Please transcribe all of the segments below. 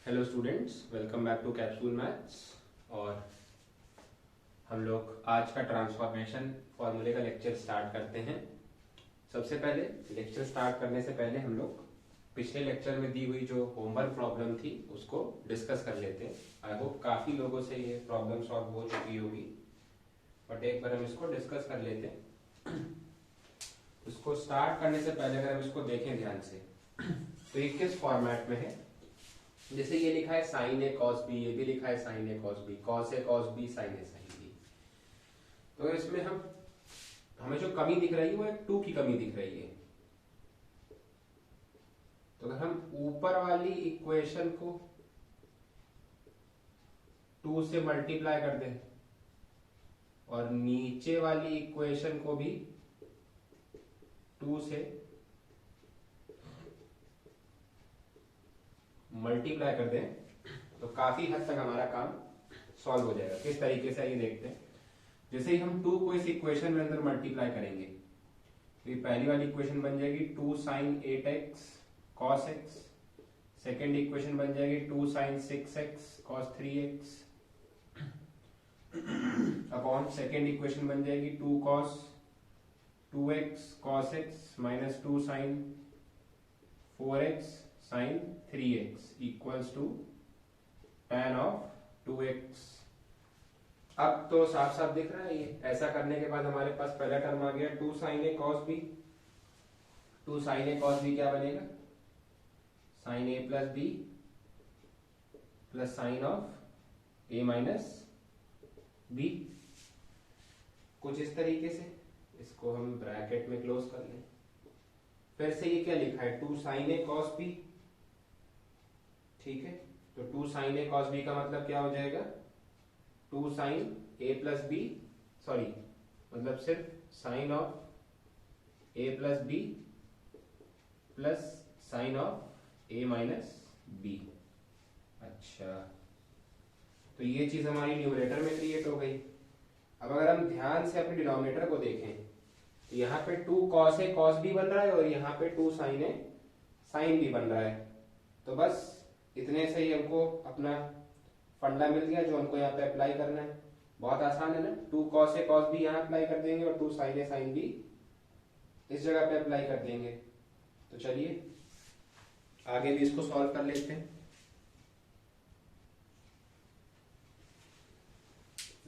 Hello students, welcome back to capsule maths. और हम लोग आज का ट्रांसफॉर्मेशन फॉर्मूले का लेक्चर स्टार्ट करते हैं। सबसे पहले लेक्चर स्टार्ट करने से पहले हम लोग पिछले लेक्चर में दी हुई जो होमवर्क प्रॉब्लम थी उसको डिस्कस कर लेते हैं। आई होप काफ़ी लोगों से ये प्रॉब्लम सॉल्व हो चुकी होगी, बट एक बार हम इसको डिस्कस कर लेते हैं। उसको स्टार्ट करने से पहले अगर हम इसको देखें ध्यान से तो ये किस फॉर्मेट में है। जैसे ये लिखा है साइन ए कॉस बी, ये भी लिखा है sine A cos B, cos A cos B, sine A sine B. तो इसमें हमें जो कमी दिख रही है वो एक 2 की कमी दिख रही है। तो अगर हम ऊपर वाली इक्वेशन को 2 से मल्टीप्लाई कर दें और नीचे वाली इक्वेशन को भी 2 से मल्टीप्लाई कर दें तो काफी हद तक हमारा काम सॉल्व हो जाएगा। किस तरीके से आइए देखते हैं। जैसे ही हम 2 को इस इक्वेशन में अंदर मल्टीप्लाई करेंगे तो ये पहली वाली इक्वेशन बन जाएगी 2 sin 8x cos x। Second equation बन जाएगी 2 sin 6x cos 3x upon second equation बन जाएगी 2 cos 2x cos x minus 2 sin 4x sin 3x equals to tan of 2x। अब तो साफ साफ दिख रहा है ये। ऐसा करने के बाद हमारे पास पहला टर्म आ गया 2 sin a cos b। 2 sin a cos b क्या बनेगा? sin a plus b plus sine of a minus b। कुछ इस तरीके से इसको हम ब्रैकेट में क्लोज कर लें। फिर से ये क्या लिखा है 2 sin a cos b, ठीक है। तो 2 sin a cos b का मतलब क्या हो जाएगा 2 sin a plus B, sorry मतलब सिर्फ sine of a plus B plus sine of a minus B. अच्छा, तो ये चीज हमारी न्यूमरेटर में क्रिएट हो गई। अब अगर हम ध्यान से अपने डिनोमिनेटर को देखें तो यहाँ पे 2 cos a cos b बन रहा है और यहाँ पे 2 sin a sin b बन रहा है। तो बस इतने से ही हमको अपना फंडा मिल गया जो हमको यहाँ पे अप्लाई करना है। बहुत आसान है ना। 2 cos a cos b यहाँ अप्लाई कर देंगे और 2 sin a sin b इस जगह पे अप्लाई कर देंगे। तो चलिए आगे भी इसको सॉल्व कर लेते हैं।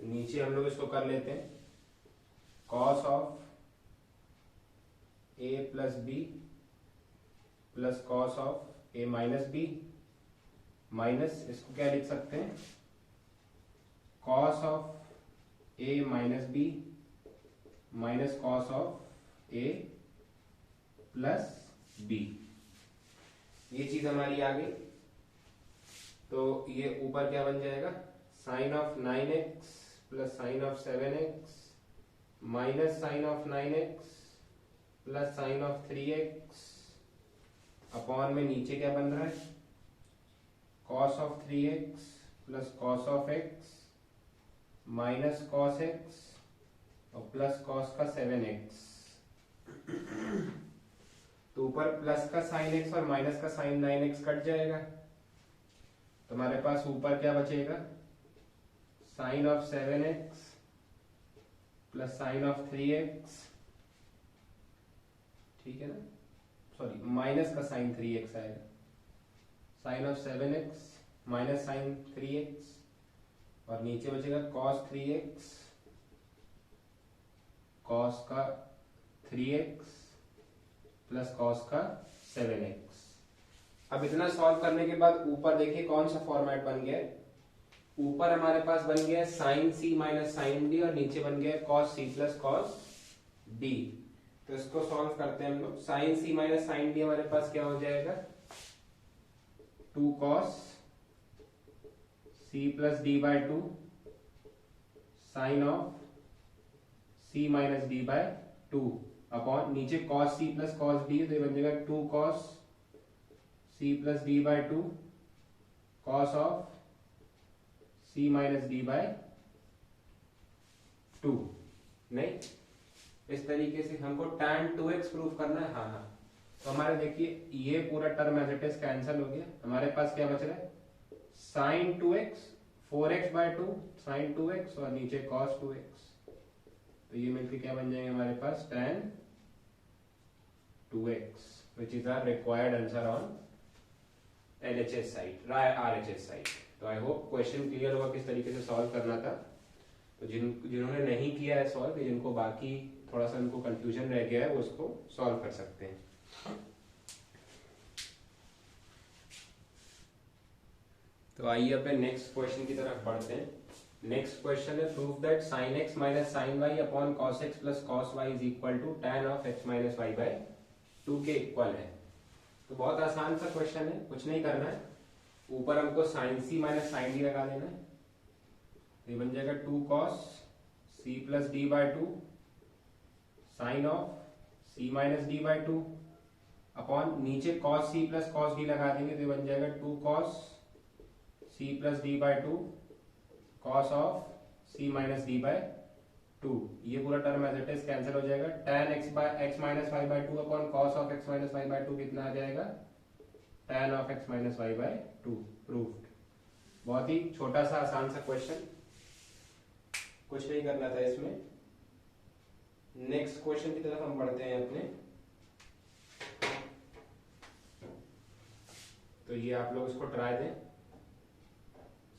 नीचे हम लोग इसको कर लेते हैं cos of a plus B plus cos of a minus B minus इसको क्या लिख सकते हैं cos of a minus B minus cos of a plus B. ये चीज हमारी आ गई। तो ये ऊपर क्या बन जाएगा sine of 9x plus sine of 7x minus sine of 9x plus sine of 3x upon में नीचे क्या बन रहा है cos of 3x plus cos of x minus cos x और प्लस cos का 7x। तो ऊपर प्लस का साइन x और माइनस का साइन 9x कट जाएगा। तो हमारे पास ऊपर क्या बचेगा sine of 7x plus sine of 3x, ठीक है ना, सॉरी माइनस का साइन 3x आएगा। Sign of 7x minus sign 3x और नीचे बचेगा cos 3x cos का 3x प्लस cos का 7x। अब इतना सॉल्व करने के बाद ऊपर देखिए कौन सा फॉर्मेट बन गया है। ऊपर हमारे पास बन गया sine c minus sine d और नीचे बन गया cos c plus cos d। तो इसको सॉल्व करते हैं हम लोग। Sine c minus sine d हमारे पास क्या हो जाएगा 2 cos c plus d by 2 sine of c minus d by 2 upon नीचे cos c plus cos d, तो ये बन जाएगा 2 cos c plus d by 2 cos of c minus d by 2। नहीं, इस तरीके से हमको tan 2x प्रूफ करना है। हाँ, तो हमारे देखिए ये पूरा term as it is cancel हो गया। हमारे पास क्या बच रहा है sign 2x 4x/2 sign 2x और नीचे cos 2x, तो ये मिलकर क्या बन जाएंगे हमारे पास tan 2x, which is our required answer on LHS side, RHS side. तो आई होप क्वेश्चन क्लियर होगा किस तरीके से सॉल्व करना था। तो जिन्होंने नहीं किया है सॉल्व, जिनको बाकी थोड़ा सा उनको कंफ्यूजन रह गया है, वो उसको सॉल्व कर सकते हैं। तो आइए अपने नेक्स्ट क्वेश्चन की तरफ बढ़ते हैं। नेक्स्ट क्वेश्चन है prove that sin x minus sine Y upon cos x plus cos y is equal to tan of x minus Y by 2 के इक्वल है। तो बहुत आसान सा क्वेश्चन है, कुछ नहीं करना है, ऊपर हमको sin c minus sine D लगा देना है। ये बन जाएगा 2 cos c plus D by 2 sine of c minus D by 2 upon नीचे cos c plus cos d लगा देंगे, तो ये बन जाएगा 2 cos c plus D by 2 cos of c minus D by 2। ये पूरा term as it is cancel हो जाएगा। tan x minus Y by 2 upon cos of x minus Y by 2 कितना आ जाएगा tan of x minus Y by 2। Proved. बहुत ही छोटा सा आसान सा क्वेश्चन, कुछ नहीं करना था इसमें। नेक्स्ट क्वेश्चन की तरफ हम बढ़ते हैं अपने। तो ये आप लोग इसको ट्राई दें।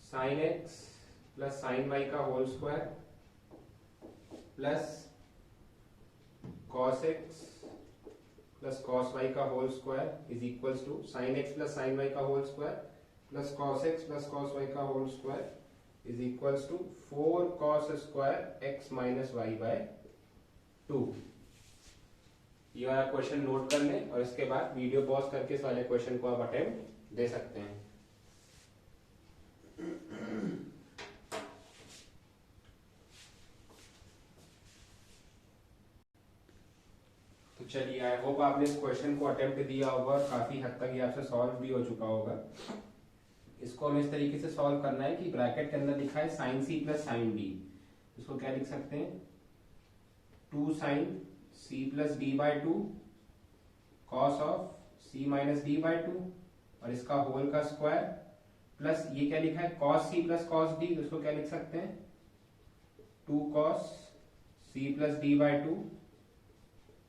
Sine x plus sine y का whole square plus cos x plus cos y का whole square is equals to sine x plus sine y का whole square plus cos x plus cos y का whole square is equals to 4 cos square x minus Y by 2। ये वाला question note कर लें और इसके बाद video pause करके इस वाले क्वेश्चन को आप अटेम्प्ट दे सकते हैं। तो चलिए, आई होप आपने इस क्वेश्चन को अटेम्प्ट दिया होगा और काफी हद तक ये आपसे सॉल्व भी हो चुका होगा। इसको हमें इस तरीके से सॉल्व करना है कि ब्रैकेट के अंदर लिखा है sine C plus sine D, इसको क्या लिख सकते हैं 2 sine C plus D by 2 cos of C minus D by 2 और इसका होल का स्क्वायर प्लस ये क्या लिखा है cos C plus cos D, इसको क्या लिख सकते हैं 2 cos C plus D by 2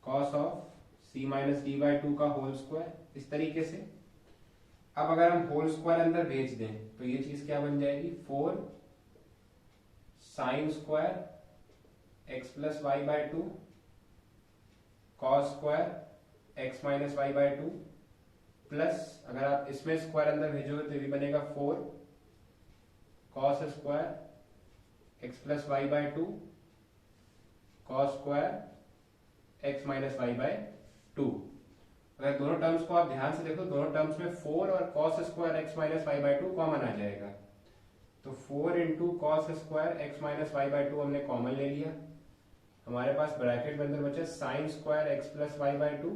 cos of C minus D by 2 का होल स्क्वायर। इस तरीके से अब अगर हम होल स्क्वायर अंदर भेज दें तो ये चीज क्या बन जाएगी 4 sine square X plus Y by 2 cos square x minus Y by 2 plus अगर आप इसमें स्क्वायर अंदर भेजोगे तो ये बनेगा 4 cos square X plus Y by 2 cos square x minus Y by 2। अगर दोनों टर्म्स को आप ध्यान से देखो, दोनों टर्म्स में 4 और cos square x minus Y by 2 common आ जाएगा, तो 4 into cos square x minus Y by 2 हमने कॉमन ले लिया। हमारे पास ब्रैकेट में अंदर बचा sine square X plus Y by 2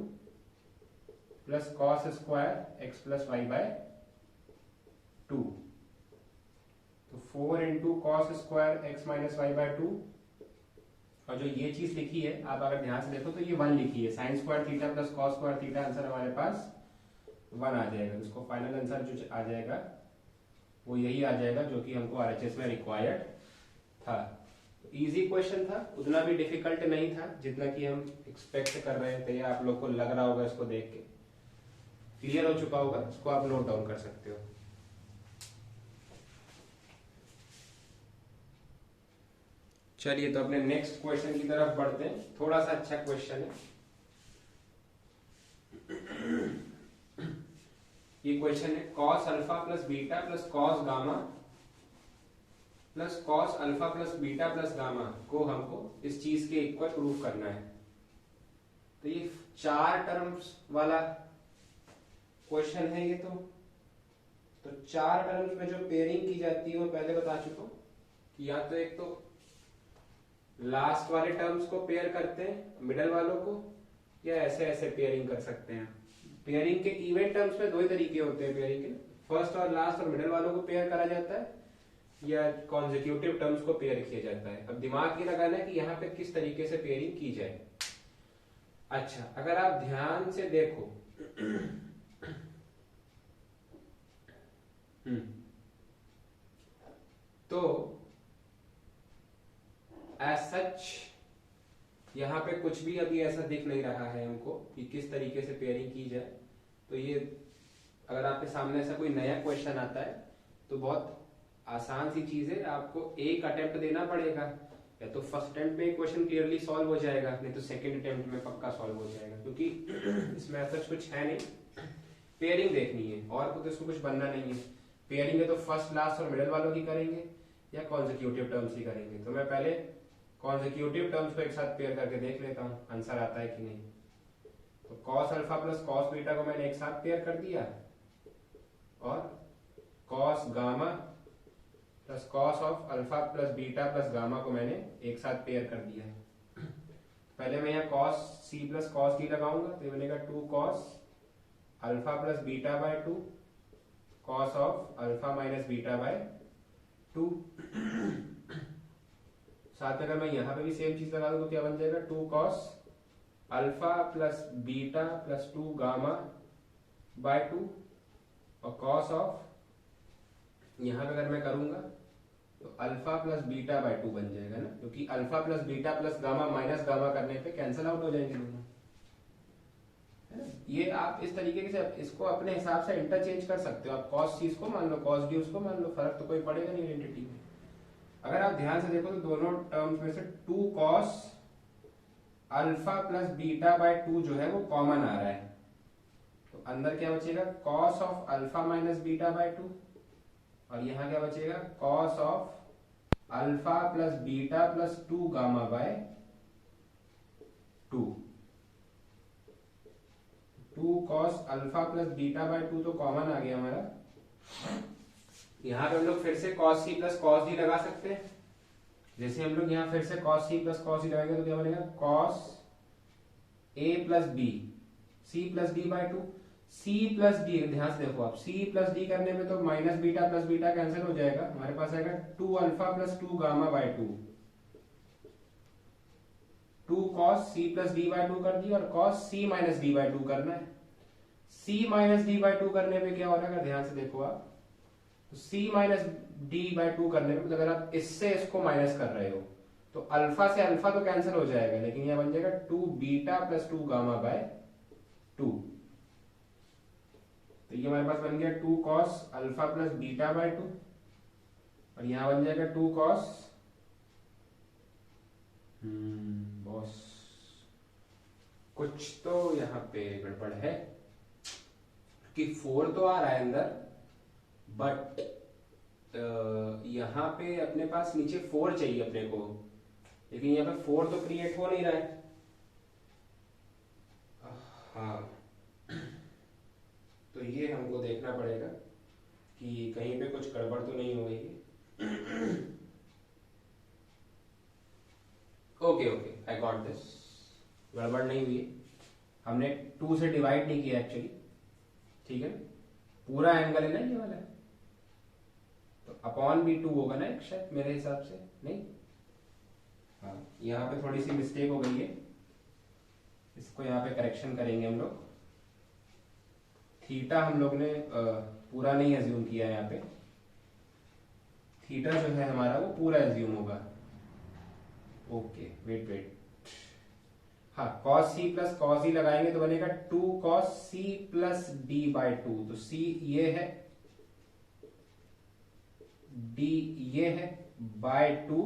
plus cos square X plus Y by 2। तो 4 into cos square x minus Y by 2 और जो ये चीज लिखी है आप अगर ध्यान से देखो तो ये 1 लिखी है, sine square theta plus cos square theta, answer हमारे पास 1 आ जाएगा। इसको फाइनल आंसर जो आ जाएगा वो यही आ जाएगा जो कि हमको आरएचएस में रिक्वायर्ड था। इजी क्वेश्चन था, उतना भी डिफिकल्ट नहीं था जितना कि हम एक्सपेक्ट कर रहे थे, आप लोग को लग रहा होगा इसको देख के क्लियर हो चुका होगा। इसको आप नोट डाउन कर सकते हो। चलिए, तो अपने नेक्स्ट क्वेश्चन की तरफ बढ़ते हैं। थोड़ा सा अच्छा क्वेश्चन है ये क्वेश्चन है cos alpha plus beta plus cos gamma plus cos alpha plus beta plus gamma को हमको इस चीज के इक्वल प्रूफ करना है। तो ये 4 टर्म्स वाला क्वेश्चन है ये। तो 4 टर्म्स में जो पेयरिंग की जाती है वो पहले बता चुका हूं कि या तो एक तो लास्ट वाले टर्म्स को पेयर करते हैं मिडल वालों को, या ऐसे ऐसे पेयरिंग कर सकते हैं। पेयरिंग के इवन टर्म्स में 2 ही तरीके होते हैं पेयरिंग के, फर्स्ट और लास्ट और मिडल वालों को पेयर करा जाता है या कॉन्जिक्यूटिव टर्म्स को पेयर किया जाता है। अब दिमाग ये लगाना है कि यहाँ पे किस तरीके से पेयरिंग की जाए। अच्छा, अगर आप ध्यान से देखो यहाँ पे कुछ भी अभी ऐसा दिख नहीं रहा है हमको कि किस तरीके से पेयरिंग की जाए। तो ये अगर आपके सामने ऐसा कोई नया क्वेश्चन आता है तो बहुत आसान सी चीज है, आपको एक अटेम्प्ट देना पड़ेगा। या तो फर्स्ट अटेम्प्ट में क्वेश्चन क्लियरली सॉल्व हो जाएगा, नहीं तो सेकंड अटेम्प्ट में पक्का सॉल्व हो जाएगा, क्योंकि इसमें ऐसा कुछ है नहीं। पेयरिंग देखनी है और तो इसको कुछ बनना नहीं है। पेयरिंग है तो फर्स्ट, लास्ट और मिडिल वालों की करेंगे या कॉन्जिक्यूटिव टर्म्स की करेंगे। तो मैं पहले कॉन्जिक्यूटिव टर्म्स को एक साथ पेयर करके देख लेता हूँ आंसर आता है कि नहीं। तो cos alpha plus cos beta को मैंने एक साथ पेयर कर दिया और cos gamma plus cos of alpha plus beta plus gamma को मैंने एक साथ पेयर कर दिया है। पहले मैं यहाँ cos C plus cos D लगाऊंगा तो ये बनेगा 2 cos alpha plus beta by 2 cos of alpha minus beta by 2। साथ में अगर मैं यहां पे भी सेम चीज लगा दूं तो क्या बन जाएगा 2 cos alpha plus beta plus 2 gamma by 2 और कॉस ऑफ यहां पे अगर मैं करूंगा तो अल्फा प्लस बीटा बाय 2 बन जाएगा ना, क्योंकि alpha plus beta plus gamma minus gamma करने पे कैंसिल आउट हो जाएंगे दोनों। ये आप इस तरीके से इसको अपने हिसाब से इंटरचेंज कर सकते हो। आप कॉस सी इसको मान लो, कॉस डी उसको मान लो, फर्क तो कोई पड़ेगा नहीं आइडेंटिटी में। अगर आप ध्यान से देखो तो दोनों टर्म्स में से 2 cos alpha plus beta by 2 जो है वो कॉमन आ रहा है। तो अंदर क्या बचेगा cos of alpha minus beta by 2 और यहां क्या बचेगा cos of alpha plus beta plus 2 gamma by 2। 2 cos alpha plus beta by 2 तो कॉमन आ गया हमारा। यहां पे हम लोग फिर से cos C plus cos D लगा सकते हैं। जैसे हम लोग यहां फिर से cos C plus cos D लगाएंगे तो क्या बनेगा cos A plus B C plus D by 2। C plus D ध्यान से देखो आप, सी प्लस डी करने में तो minus beta plus beta cancel हो जाएगा, हमारे पास आएगा 2 alpha plus 2 gamma by 2। 2 cos C plus D by 2 कर दी और cos C minus D by 2 करना है। सी माइनस डी बाय 2 करने पे क्या हो रहा है ध्यान से देखो आप, सी माइनस डी बाय 2 करने पे अगर आप इससे इसको माइनस कर रहे हो तो अल्फा से अल्फा तो कैंसिल हो जाएगा, लेकिन यह बन जाएगा 2 बीटा प्लस 2 गामा बाय 2। तो ये हमारे पास बन गया 2 cos alpha plus beta by 2 और यहां बन जाएगा 2 कॉस बॉस कुछ तो यहाँ पे गड़बड़ है कि 4 तो आ रहा है अंदर, बट यहाँ पे अपने पास नीचे 4 चाहिए अपने को, लेकिन यहाँ पे 4 तो क्रिएट हो नहीं रहा है। हाँ, तो ये हमको देखना पड़ेगा कि कहीं पे कुछ गड़बड़ तो नहीं हो गई है। Okay okay, I got this. गड़बड़ नहीं हुई, हमने 2 से डिवाइड नहीं किया एक्चुअली, ठीक है। पूरा एंगल है ना ये वाला, तो अपॉन भी 2 होगा ना एक शायद मेरे हिसाब से, नहीं? हाँ, यहाँ पे थोड़ी सी मिस्टेक हो गई है, इसको यहाँ पे करेक्शन करेंगे हम लोग। थीटा हम लोग ने पूरा नहीं एज्यूम किया यहाँ पे, थीटा जो है हमारा वो पूरा एज्यूम होगा। ओके वेट वेट, हाँ, cos C plus cos D लगाएंगे तो बनेगा 2 cos C plus D by 2। तो सी ये है, डी ये है बाय 2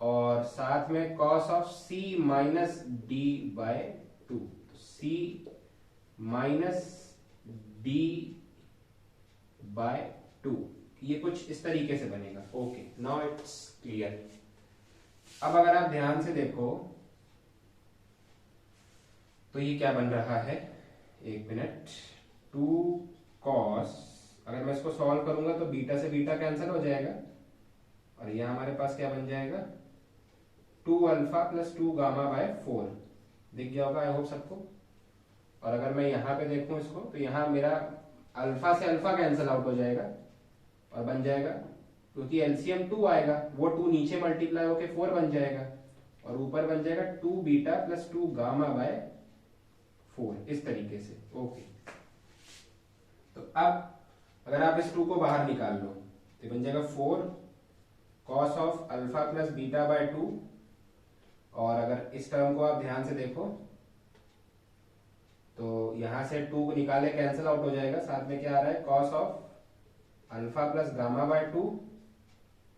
और साथ में cos of C minus D by 2। तो सी माइनस डी बाय 2 ये कुछ इस तरीके से बनेगा। Okay, now it's clear. अब अगर आप ध्यान से देखो तो ये क्या बन रहा है, एक मिनट, 2 कॉस, अगर मैं इसको सॉल्व करूंगा तो बीटा से बीटा कैंसिल हो जाएगा और यहां हमारे पास क्या बन जाएगा 2 अल्फा प्लस 2 गामा बाय 4। दिख गया होगा आई होप सबको। और अगर मैं यहाँ पे देखूं इसको तो यहाँ मेरा अल्फा से अल्फा कैंसिल आउट हो जाएगा और बन जाएगा, क्योंकि एलसीएम 2 आएगा, वो 2 नीचे मल्टीप्लाई होके 4 बन जाएगा और ऊपर बन जाएगा 2 बीटा प्लस 2 गामा बाय 4, इस तरीके से। ओके, तो अब अगर आप इस 2 को बाहर निकाल लो तो बन जाएगा 4 cos of alpha plus beta by 2 और अगर इस टर्म को आप ध्यान से देखो तो यहां से 2 को निकाले कैंसिल आउट हो जाएगा, साथ में क्या आ रहा है cos of alpha plus gamma by 2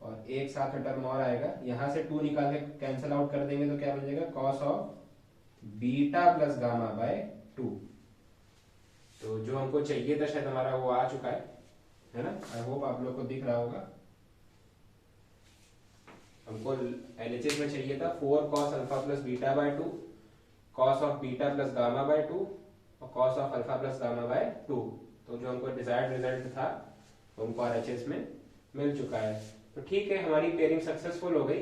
और एक साथ में टर्म और आएगा, यहां से 2 निकाल के कैंसिल आउट कर देंगे तो क्या बन जाएगा cos of beta plus gamma by 2। तो जो हमको चाहिए था शायद हमारा वो आ चुका है ना। आई होप आप लोग को दिख रहा होगा। हमको एलएचएस में चाहिए था 4 cos alpha plus beta by 2, cos of beta plus gamma by 2 और cos of alpha plus gamma by 2। तो जो हमको डिजायर्ड रिजल्ट था वो हमको आरएचएस में मिल चुका है। तो ठीक है, हमारी पेयरिंग सक्सेसफुल हो गई।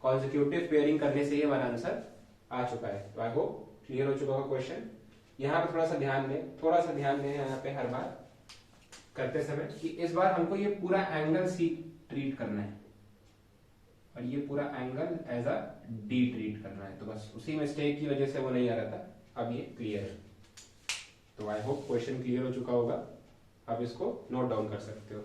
कॉन्जिक्यूटिव पेयरिंग करने से ही हमारा आंसर आ चुका है। तो आई होप क्लियर हो चुका होगा क्वेश्चन। यहाँ पे थोड़ा सा ध्यान दें यहाँ पे हर बार करते समय कि इस बार हमको ये पूरा एंगल सी ट्रीट करना है और ये पूरा angle as a D treat करना है। तो बस उसी मिस्टेक की वजह से वो नहीं आ रहा था, अब ये क्लियर है। तो आई होप क्वेश्चन क्लियर हो चुका होगा। आप इसको नोट डाउन कर सकते हो।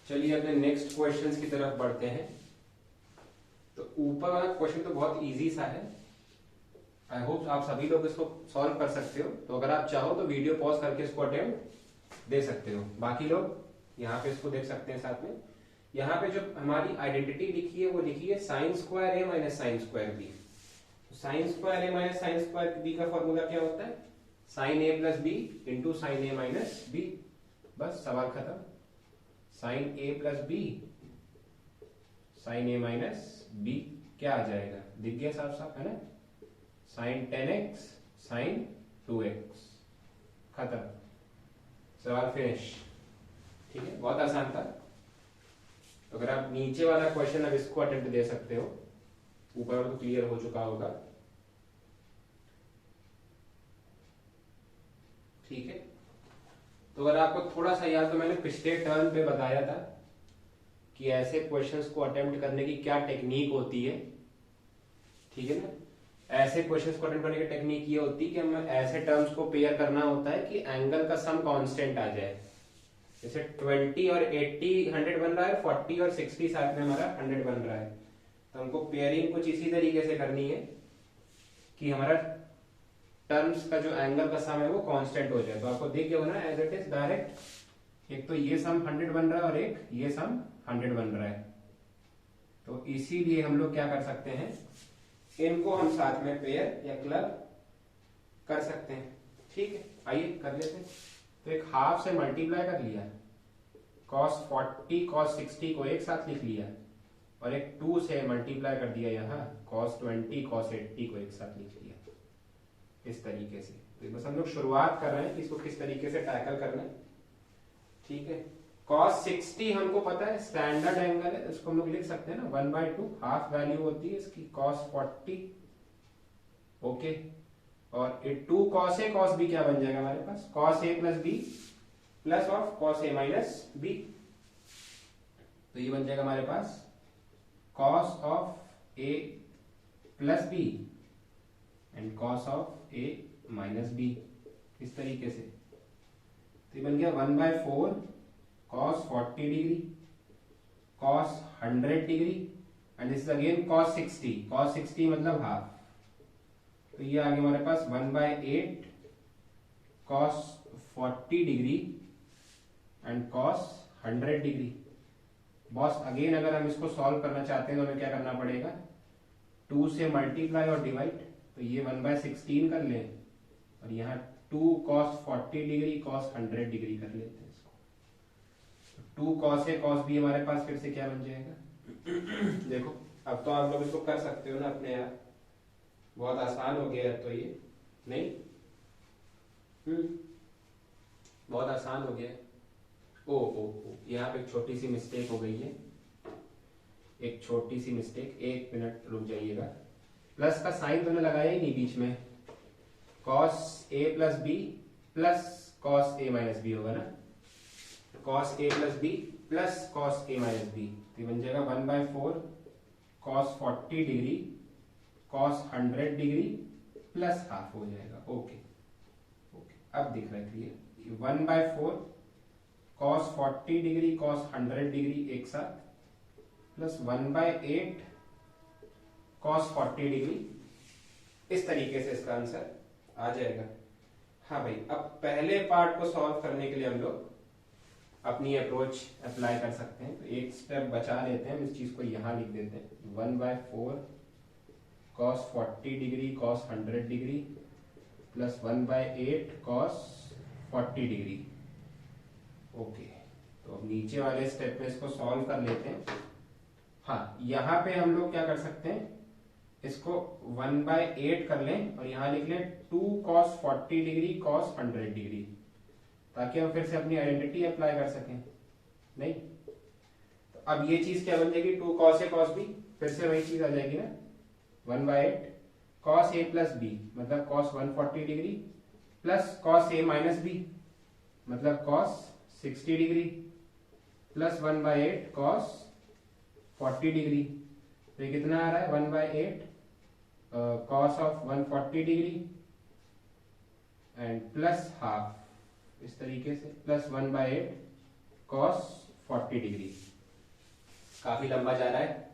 चलिए अपने नेक्स्ट क्वेश्चंस की तरफ बढ़ते हैं। तो ऊपर वाला क्वेश्चन तो बहुत इजी सा है, आई होप आप सभी लोग इसको सॉल्व कर सकते हो। तो अगर आप चाहो तो वीडियो पॉज करके इसको अटेम्प्ट दे सकते हो, बाकी लोग यहाँ पे इसको देख सकते हैं साथ में। यहाँ पे जो हमारी आइडेंटिटी लिखी है वो लिखी है sine square A minus sine square B. Sine square A minus sine square B का फॉर्मूला क्या होता है sine A plus B into sine A minus B. बस सवाल खत्म। Sine A plus B sine A minus B क्या आ जाएगा, दिख गया साफ साफ है ना। साइन 10x साइन 2x, खत्म, सवाल फिनिश। ठीक है, बहुत आसान था। तो अगर आप नीचे वाला क्वेश्चन अब इसको अटेम्प्ट दे सकते हो, ऊपर तो क्लियर हो चुका होगा। ठीक है, तो अगर आपको थोड़ा सा याद, तो मैंने पिछले टर्न पे बताया था कि ऐसे क्वेश्चंस को अटेम्प्ट करने की क्या टेक्निक होती है। ठीक है ना, ऐसे क्वेश्चंस को अटेम्प्ट करने की टेक्निक ये होती है कि हमें ऐसे टर्म्स को पेयर करना होता है कि एंगल का सम कांस्टेंट आ जाए। जैसे 20 और 80 100 बन रहा है, 40 और 60 साथ में हमारा 100 बन रहा है। तो हमको पेयरिंग कुछ इसी तरीके से करनी है कि हमारा टर्म्स का जो एंगल का सम है वो कांस्टेंट हो जाए। तो आपको दिख गया ना एज इट इज डायरेक्ट, एक तो ये सम 100 बन रहा है और एक ये सम 100 बन रहा है। तो इसीलिए हम लोग क्या कर सकते हैं, इनको हम साथ में पेयर या क्लब कर सकते हैं। ठीक है, आइए कर लेते हैं। तो एक हाफ से मल्टीप्लाई कर लिया, cos 40 cos 60 को एक साथ लिख लिया और एक 2 से मल्टीप्लाई कर दिया यहाँ cos 20 cos 80 को एक साथ लिख लिया, इस तरीके से। तो बस हम लोग शुरुआत कर रहे हैं कि इसको किस तरीके से टैकल करना है। ठीक है, cos 60 हमको पता है स्टैंडर्ड एंगल है, इसको हम लोग लिख सकते हैं ना 1/2, हाफ वैल्यू होती है इसकी cos 40। ओके, और ये 2 cos a cos b क्या बन जाएगा हमारे पास, cos a plus b plus of cos a minus b। तो ये बन जाएगा हमारे पास cos of a plus b and cos of a minus b, इस तरीके से। तो ये बन गया 1/4 cos 40 degree cos 100 degree and this is again cos 60, cos 60 मतलब हाफ। तो ये आ गया हमारे पास 1/8 cos 40 degree and cos 100 degree. Boss again अगर हम इसको सॉल्व करना चाहते हैं तो हमें क्या करना पड़ेगा, 2 से मल्टीप्लाई और डिवाइड। तो ये 1/16 कर लें और यहाँ 2 cos 40 डिग्री cos 100 डिग्री कर लेते हैं इसको। 2 cos a cos b हमारे पास फिर से क्या बन जाएगा देखो, अब तो आप लोग इसको कर सकते हो ना अपने आप, बहुत आसान हो गया है। तो ये नहीं बहुत आसान हो गया है। ओ यहाँ पे एक छोटी सी मिस्टेक हो गई है, एक छोटी सी मिस्टेक, 1 मिनट रुक जाइएगा। प्लस का साइन तो लगाया ही नहीं बीच में, cos a plus B plus cos a minus B होगा ना, cos a plus B plus cos a minus B. तो बन जाएगा 1/4 cos 40 degree cos 100 degree plus half हो जाएगा। ओके ओके, अब दिख रहा है clear. 1/4 cos 40 degree cos 100 degree एक साथ प्लस 1/8 cos 40 डिग्री। इस तरीके से इसका आंसर आ जाएगा। हाँ भाई, अब पहले पार्ट को सॉल्व करने के लिए हम लोग अपनी अप्रोच अप्लाई कर सकते हैं। तो एक स्टेप बचा लेते हैं, इस चीज को यहां लिख देते हैं। 1/4 cos 40 degree cos 100 degree plus 1/8 cos 40 degree. Okay, तो अब नीचे वाले स्टेप में इसको सॉल्व कर लेते हैं। हाँ, यहां पे हम लोग क्या कर सकते हैं, इसको 1/8 कर लें और यहां लिख लें 2 cos 40 डिग्री cos 100 डिग्री, ताकि हम फिर से अपनी आइडेंटिटी अप्लाई कर सकें। नहीं तो अब ये चीज क्या बन जाएगी, 2 cos a cos b, फिर से वही चीज आ जाएगी ना। 1/8 cos a प्लस b मतलब cos 140 degree plus cos a minus b मतलब cos 60 degree plus 1/8 cos 40 degree. तो ये कितना आ रहा है, 1/8 cos of 140 degree and plus half, इस तरीके से प्लस 1/8 cos 40 डिग्री। काफी लंबा जा रहा है।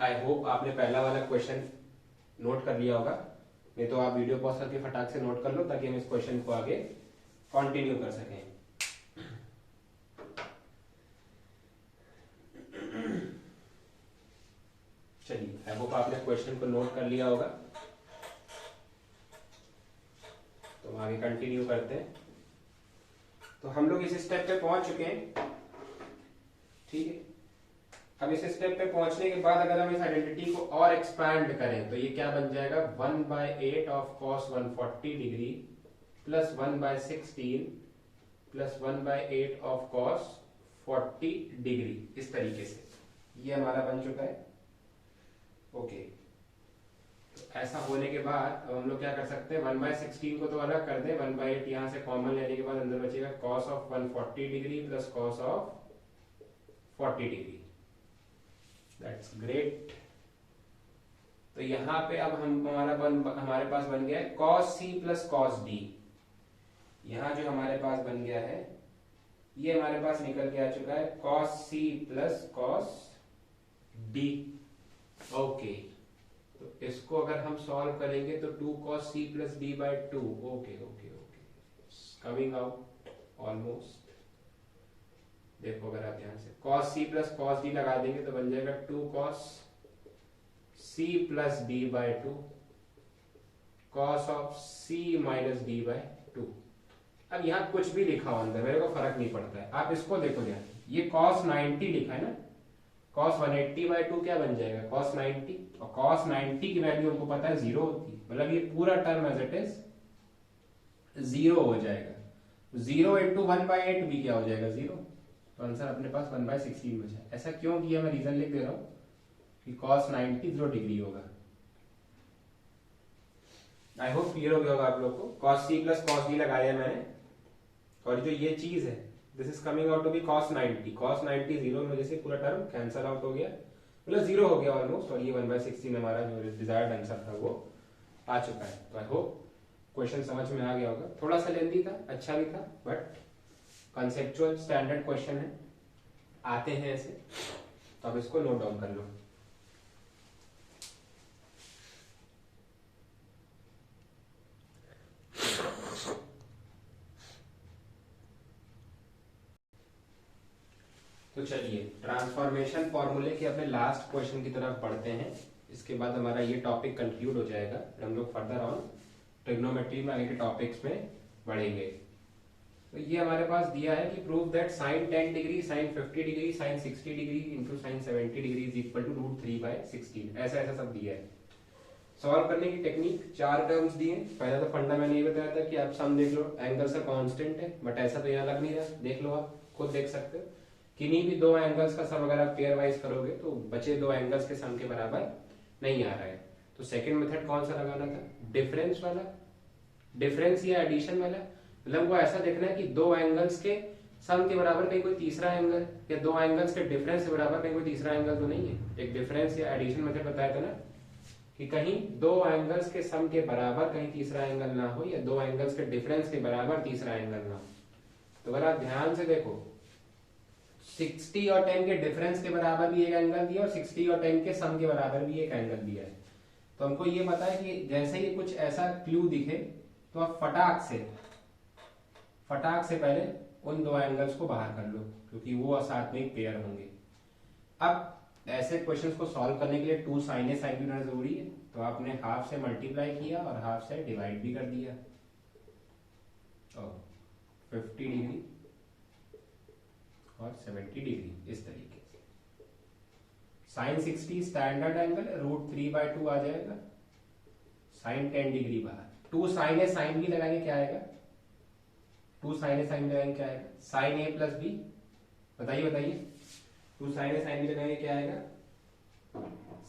आई होप आपने पहला वाला क्वेश्चन नोट कर लिया होगा, नहीं तो आप वीडियो पॉज करके फटाक से नोट कर लो ताकि हम इस क्वेश्चन को आगे कंटिन्यू कर सकें। चलिए, आई होप आपने क्वेश्चन को नोट कर लिया होगा, तो आगे कंटिन्यू करते हैं। तो हम लोग इस स्टेप पे पहुंच चुके हैं, ठीक है। अब इस स्टेप पे पहुंचने के बाद अगर हम इस आइडेंटिटी को और एक्सपैंड करें तो ये क्या बन जाएगा, 1/8 of cos 140 degree plus 1/16 plus 1/8 of cos 40 degree. इस तरीके से ये हमारा बन चुका है। ओके, तो ऐसा होने के बाद अब हम लोग क्या कर सकते हैं, 1/16 को तो अलग कर दें, 1/8 यहां से कॉमन लेने के बाद अंदर बचेगा cos of 140 degree plus cos of 40 degree. That's great. तो यहां पे अब हमारे पास बन गया है cos c plus cos d। यहां जो हमारे पास बन गया है ये हमारे पास निकल के आ चुका है cos c plus cos d। Okay, तो इसको अगर हम सॉल्व करेंगे तो 2 cos c plus d by 2। Okay okay okay, coming out almost. देखो अगर आप ध्यान से cos c plus cos d लगा देंगे तो बन जाएगा 2 cos c plus d by 2 cos of c minus d by 2। अब यहाँ कुछ भी लिखा हो अंदर मेरे को फर्क नहीं पड़ता है, आप इसको देखो ध्यान, ये cos 90 लिखा है ना, cos 180 बाई 2 क्या बन जाएगा, cos 90, और cos 90 की वैल्यू हमको पता है 0 होती है, मतलब ये पूरा टर्म एज इट इज 0 हो जाएगा। 0 इंटू 1/8 भी क्या हो जाएगा, 0। तो आंसर अपने पास 1/16 बचा है। ऐसा क्यों किया, मैं रीजन लिख दे रहा हूं कि cos 90 0 डिग्री होगा। आई होप क्लियर हो गया होगा आप लोग को। cos c plus cos d लगाया मैंने, और जो ये चीज है this is coming out to be cos 90। cos 90 0 की वजह से पूरा टर्म कैंसल आउट हो गया, मतलब 0 हो गया ऑलमोस्ट, और ये 1/16 हमारा जो डिजायर्ड आंसर था वो आ चुका है। तो आई होप क्वेश्चन समझ में आ गया होगा। थोड़ा सा लेंदी था, अच्छा भी था, बट कॉन्सेप्चुअल स्टैंडर्ड क्वेश्चन है, आते हैं ऐसे, तो अब इसको नोट डाउन कर लो। तो चलिए ट्रांसफॉर्मेशन फॉर्मूले के अपने लास्ट क्वेश्चन की तरफ बढ़ते हैं। इसके बाद हमारा ये टॉपिक कंक्लूड हो जाएगा, हम लोग फर्दर ऑन ट्रिग्नोमेट्री में आगे के टॉपिक्स में बढ़ेंगे। तो ये हमारे पास दिया है कि prove that sin 10 degree sin 50 degree sin 60 degree into sin 70 degree is equal to √3/16। ऐसा ऐसा सब दिया है। सॉल्व करने की टेक्निक, 4 टर्म्स दिए। पहला तो फंडा मैंने ये बताया था कि आप सम देख लो, एंगल्स का कांस्टेंट है, बट ऐसा तो यहाँ लग नहीं रहा, देख लो आप खुद देख सकते हो। किन्हीं भी 2 एंगल्स का सम अगर आप पेयर वाइज करोगे तो बचे 2 एंगल्स के सम के बराबर नहीं आ रहा है। तो सेकंड मेथड कौन सा लगाना था, डिफरेंस वाला, डिफरेंस या एडिशन वाला। मतलब वो ऐसा देखना है कि 2 एंगल्स के सम के बराबर कहीं कोई तीसरा एंगल, या 2 एंगल्स के डिफरेंस के बराबर कहीं कोई तीसरा एंगल तो नहीं है। एक डिफरेंस या एडिशन मेथड बताया था ना कि कहीं 2 एंगल्स के सम के बराबर कहीं तीसरा एंगल ना हो, या 2 एंगल्स के डिफरेंस के बराबर तीसरा एंगल ना हो। तो अगर आप ध्यान से देखो 60 और 10 के डिफरेंस के बराबर भी एक एंगल दिया और 60 और 10 के सम के बराबर भी एक एंगल दिया है। तो हमको ये पता है कि जैसे ही कुछ ऐसा क्लू दिखे तो आप फटाक से पहले उन दो एंगल्स को बाहर कर लो, क्योंकि वो साथ में एक पेयर होंगे। अब ऐसे क्वेश्चंस को सॉल्व करने के लिए 2 sin A sin B होना जरूरी है, तो आपने हाफ से मल्टीप्लाई किया और हाफ से डिवाइड भी कर दिया। 50 डिग्री और 70 डिग्री इस तरीके से। साइन 60 स्टैंडर्ड एंगल √3/2 आ जाएगा, साइन 10 डिग्री बाहर। 2 sin A sin B लगाएंगे क्या आएगा? 2 sin A sin B लगाएंगे क्या आएगा? sin A plus B। बताइए 2 sin A sin B लगाएंगे क्या आएगा?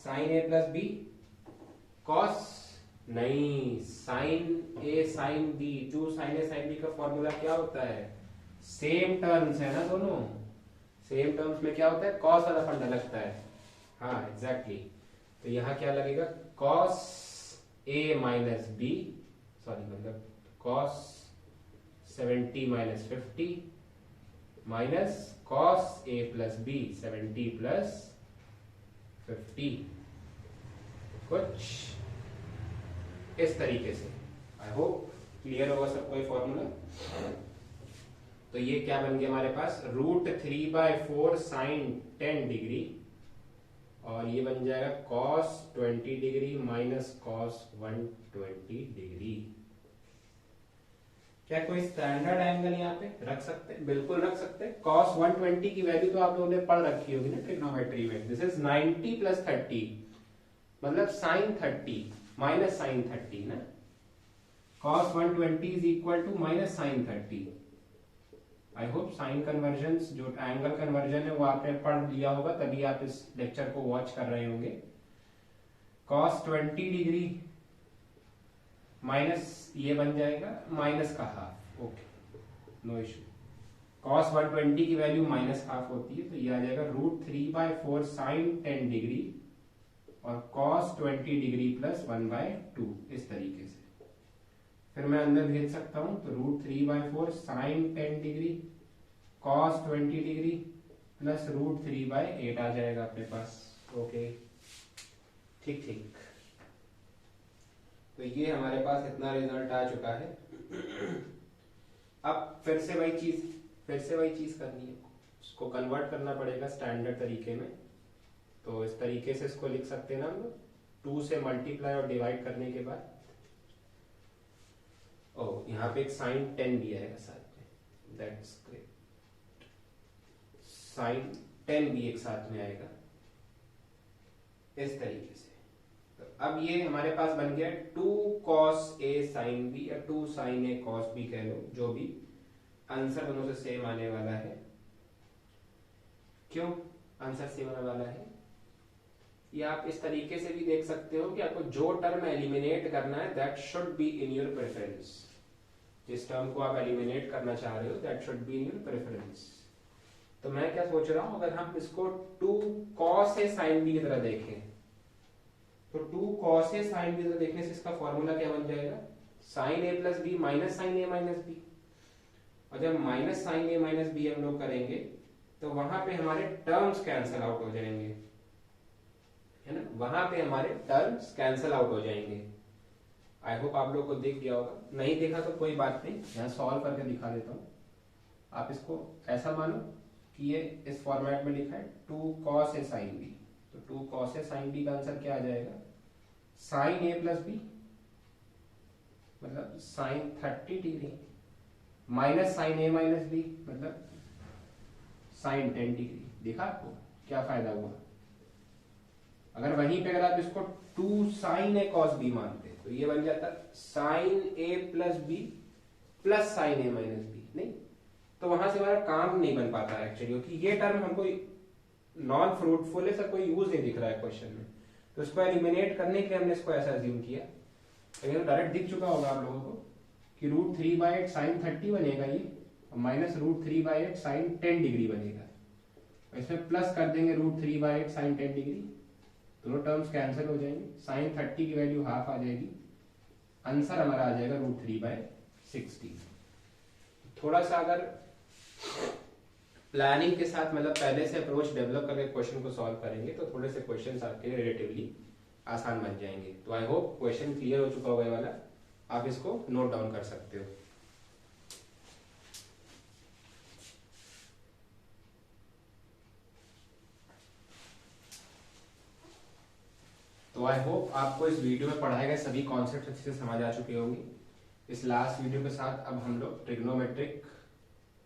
sin A plus B cos नहीं, sin A sin B। 2 sin A sin B का फॉर्मूला क्या होता है? सेम टर्म्स है ना दोनों, सेम टर्म्स में क्या होता है? cos वाला फंडा लगता है। हाँ एग्जैक्टली तो यहाँ क्या लगेगा? cos A minus B, sorry मतलब cos 70 minus 50 minus cos A plus B 70 plus 50, कुछ इस तरीके से। आई होप क्लियर होगा सबको ये फॉर्मूला। तो ये क्या बन गया हमारे पास? √3/4 sin 10 डिग्री और ये बन जाएगा cos 20 degree minus cos 120 degree. क्या कोई स्टैंडर्ड एंगल यहाँ पे रख सकते हैं? बिल्कुल रख सकते हैं। cos 120 की वैल्यू तो आप लोगों ने पढ़ रखी होगी ना ट्रिग्नोमेट्री में। दिस इज 90 प्लस 30 मतलब sin 30 माइनस sin 30 ना। cos 120 is equal to minus sin 30। I hope sine conversion जो एंगल कन्वर्जन है वो आपने पढ़ लिया होगा, तभी आप इस लेक्चर को वॉच कर रहे होंगे। cos 20 डिग्री माइनस ये बन जाएगा माइनस का half. Okay no issue. cos 120 की वैल्यू माइनस हाफ होती है, तो ये आ जाएगा √3/4 sin 10 डिग्री और cos 20 डिग्री प्लस 1/2 इस तरीके से। फिर मैं अंदर भेज सकता हूं, तो √3/4 sin 10 degree cos 20 degree plus √3/8 आ जाएगा अपने पास। ओके ठीक। तो ये हमारे पास इतना रिजल्ट आ चुका है। अब फिर से वही चीज करनी है, इसको कन्वर्ट करना पड़ेगा स्टैंडर्ड तरीके में। तो इस तरीके से इसको लिख सकते हैं ना हम लोग, 2 से मल्टीप्लाई और डिवाइड करने के बाद। ओह यहाँ पे एक sin 10 भी आएगा साथ में, दैट्स ग्रेट। sin 10 भी एक साथ में आएगा इस तरीके से। तो अब ये हमारे पास बन गया 2 cos A sin B या 2 sin A cos B कह लो, जो भी आंसर दोनों से सेम आने वाला है। क्यों आंसर सेम आने वाला है? या आप इस तरीके से भी देख सकते हो कि आपको जो टर्म एलिमिनेट करना है that should be in your preference. जिस टर्म को आप एलिमिनेट करना चाह रहे हो that should be in your preference. तो मैं क्या सोच रहा हूं, अगर हम इसको 2 cos A sin B की तरह देखें, तो 2 cos A sin B की तरह देखने से इसका फॉर्मूला क्या बन जाएगा? sin A plus B minus sin A minus B। और जब minus sin A minus B हम लोग करेंगे तो वहां पे हमारे टर्म्स कैंसल आउट हो जाएंगे, है ना। वहां पे हमारे टर्म्स कैंसल आउट हो जाएंगे। आई होप आप लोग को दिख गया होगा, नहीं देखा तो कोई बात नहीं, यहाँ सॉल्व करके दिखा देता हूँ। आप इसको ऐसा मानो कि ये इस फॉर्मेट में लिखा है 2 cos A sin B। तो 2 cos A sin B का आंसर क्या आ जाएगा? sin A प्लस B मतलब sin 30 degree minus sin A minus B मतलब sin 10 डिग्री। देखा आपको क्या फायदा हुआ? अगर वहीं पे अगर आप इसको 2 sin A cos B मानते तो ये बन जाता sin A plus B plus sin A minus B। नहीं तो वहां से हमारा काम नहीं बन पाता है एक्चुअली, क्योंकि ये टर्म हमको नॉन फ्रूटफुल है, सर कोई यूज नहीं दिख रहा है क्वेश्चन में। तो इसको एलिमिनेट करने के लिए हमने इसको ऐसा अज्यूम किया। लेकिन तो डायरेक्ट दिख चुका होगा आप लोगों को कि √3/8 sin 30 बनेगा ये, और माइनस √3/8 sin 10 डिग्री बनेगा। इसमें प्लस कर देंगे √3/8 sin 10 डिग्री, दोनों टर्म्स कैंसिल हो जाएंगे। sin 30 की वैल्यू हाफ आ जाएगी, आंसर हमारा आ जाएगा √3/60। थोड़ा सा अगर प्लानिंग के साथ मतलब पहले से अप्रोच डेवलप करके क्वेश्चन को सॉल्व करेंगे तो थोड़े से क्वेश्चंस आपके रिलेटिवली आसान बन जाएंगे। तो आई होप क्वेश्चन क्लियर हो चुका होगा ये वाला, आप इसको नोट डाउन कर सकते हो। तो आई होप आपको इस वीडियो में पढ़ाए गए सभी कॉन्सेप्ट अच्छे से समझ आ चुके होंगे। इस लास्ट वीडियो के साथ अब हम लोग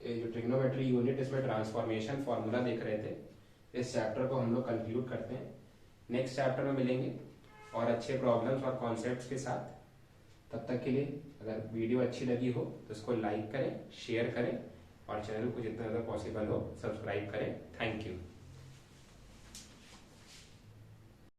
जो ट्रिग्नोमेट्री यूनिट, इसमें ट्रांसफॉर्मेशन फॉर्मूला देख रहे थे, इस चैप्टर को हम लोग कंक्लूड करते हैं। नेक्स्ट चैप्टर में मिलेंगे और अच्छे प्रॉब्लम्स और कॉन्सेप्ट्स के साथ। तब तक के लिए अगर वीडियो अच्छी लगी हो तो इसको लाइक करें, शेयर करें और चैनल को जितना ज़्यादा पॉसिबल हो सब्सक्राइब करें। Thank you.